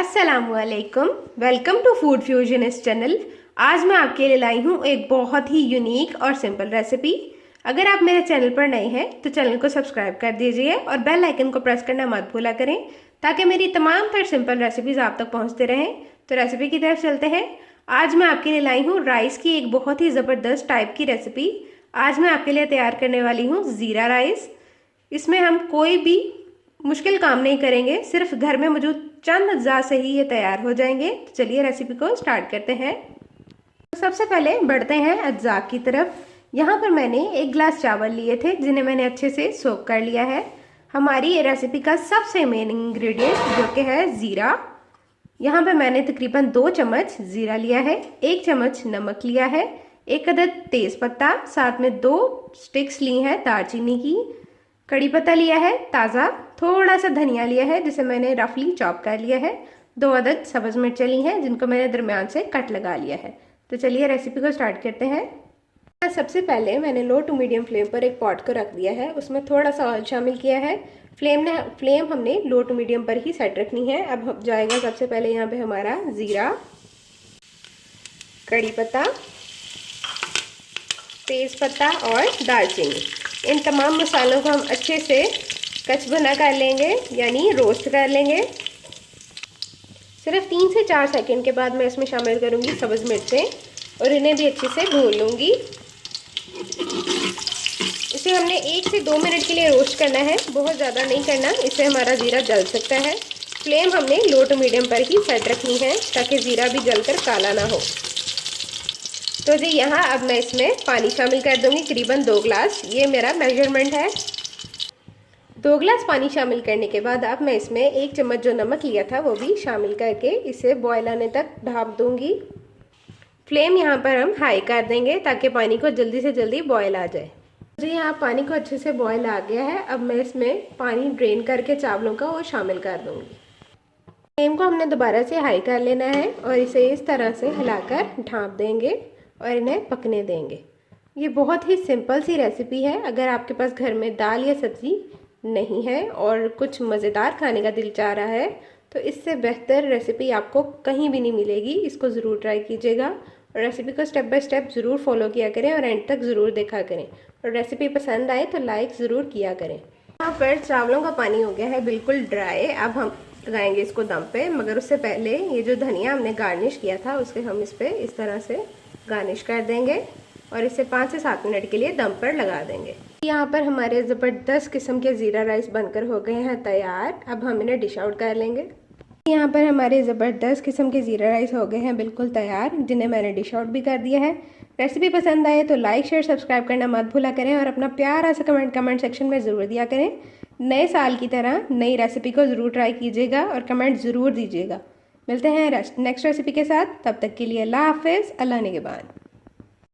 अस्सलामुअलैकुम, welcome to food fusion इस channel. आज मैं आपके लिए लाई हूँ एक बहुत ही यूनिक और सिंपल रेसिपी। अगर आप मेरे चैनल पर नए हैं तो चैनल को सब्सक्राइब कर दीजिए और बेल आइकन को प्रेस करना मत भूला करें ताकि मेरी तमाम तर सिंपल रेसिपीज आप तक पहुँचते रहें। तो रेसिपी की तरफ चलते हैं। आज मैं आपके लिए लाई हूँ राइस की एक बहुत ही ज़बरदस्त टाइप की रेसिपी। आज मैं आपके लिए तैयार करने वाली हूँ ज़ीरा राइस। इसमें हम कोई भी मुश्किल काम नहीं करेंगे, सिर्फ घर में मौजूद चंद अज्जा से ही ये तैयार हो जाएंगे। तो चलिए रेसिपी को स्टार्ट करते हैं। तो सबसे पहले बढ़ते हैं अज्जा की तरफ। यहाँ पर मैंने 1 गिलास चावल लिए थे जिन्हें मैंने अच्छे से सोक कर लिया है। हमारी ये रेसिपी का सबसे मेन इंग्रेडिएंट जो कि है ज़ीरा। यहाँ पर मैंने तकरीबन 2 चम्मच ज़ीरा लिया है, 1 चम्मच नमक लिया है, 1 अदद तेज़ पत्ता, साथ में 2 स्टिक्स ली हैं दालचीनी की, कड़ी पत्ता लिया है ताज़ा, थोड़ा सा धनिया लिया है जिसे मैंने रफली चॉप कर लिया है, 2 अदद सब्ज़ मिर्चें ली हैं जिनको मैंने दरमियान से कट लगा लिया है। तो चलिए रेसिपी को स्टार्ट करते हैं। सबसे पहले मैंने लो टू मीडियम फ्लेम पर एक पॉट को रख दिया है, उसमें थोड़ा सा ऑयल शामिल किया है। फ्लेम हमने लो टू मीडियम पर ही सेट रखनी है। अब जाएगा सबसे पहले यहाँ पे हमारा ज़ीरा, कड़ी पत्ता, तेज़ पत्ता और दालचीनी। इन तमाम मसालों को हम अच्छे से कच भुना कर लेंगे, यानी रोस्ट कर लेंगे। सिर्फ 3 से 4 सेकंड के बाद मैं इसमें शामिल करूंगी सब्ज़ मिर्चें और इन्हें भी अच्छे से भून लूँगी। इसे हमने 1 से 2 मिनट के लिए रोस्ट करना है, बहुत ज़्यादा नहीं करना, इससे हमारा ज़ीरा जल सकता है। फ्लेम हमने लो टू मीडियम पर ही सेट रखनी है ताकि ज़ीरा भी जलकर काला ना हो। तो जी यहाँ अब मैं इसमें पानी शामिल कर दूंगी, करीबन 2 गिलास, ये मेरा मेजरमेंट है। 2 गिलास पानी शामिल करने के बाद अब मैं इसमें 1 चम्मच जो नमक लिया था वो भी शामिल करके इसे बॉयल आने तक ढाँप दूंगी। फ्लेम यहाँ पर हम हाई कर देंगे ताकि पानी को जल्दी से जल्दी बॉयल आ जाए। जी यहाँ पानी को अच्छे से बॉयल आ गया है। अब मैं इसमें पानी ड्रेन करके चावलों का वो शामिल कर दूंगी। फ्लेम को हमने दोबारा से हाई कर लेना है और इसे इस तरह से हिलाकर ढाँप देंगे और इन्हें पकने देंगे। ये बहुत ही सिंपल सी रेसिपी है। अगर आपके पास घर में दाल या सब्ज़ी नहीं है और कुछ मज़ेदार खाने का दिल चाह रहा है तो इससे बेहतर रेसिपी आपको कहीं भी नहीं मिलेगी। इसको ज़रूर ट्राई कीजिएगा और रेसिपी को स्टेप बाय स्टेप ज़रूर फॉलो किया करें और एंड तक ज़रूर देखा करें। और रेसिपी पसंद आए तो लाइक ज़रूर किया करें। यहाँ पर चावलों का पानी हो गया है बिल्कुल ड्राई। अब हम लगाएंगे इसको दम पे, मगर उससे पहले ये जो धनिया हमने गार्निश किया था उसके हम इस पर इस तरह से गार्निश कर देंगे और इसे 5 से 7 मिनट के लिए दम पर लगा देंगे। यहाँ पर हमारे ज़बरदस्त किस्म के ज़ीरा राइस बनकर हो गए हैं तैयार। अब हम इन्हें डिश आउट कर लेंगे। यहाँ पर हमारे ज़बरदस्त किस्म के ज़ीरा राइस हो गए हैं बिल्कुल तैयार, जिन्हें मैंने डिश आउट भी कर दिया है। रेसिपी पसंद आए तो लाइक शेयर सब्सक्राइब करना मत भूला करें और अपना प्यारा सा कमेंट सेक्शन में ज़रूर दिया करें। नए साल की तरह नई रेसिपी को ज़रूर ट्राई कीजिएगा और कमेंट ज़रूर दीजिएगा। मिलते हैं नेक्स्ट रेसिपी के साथ, तब तक के लिए अल्लाह हाफिज़, अल्लाह निगहबान।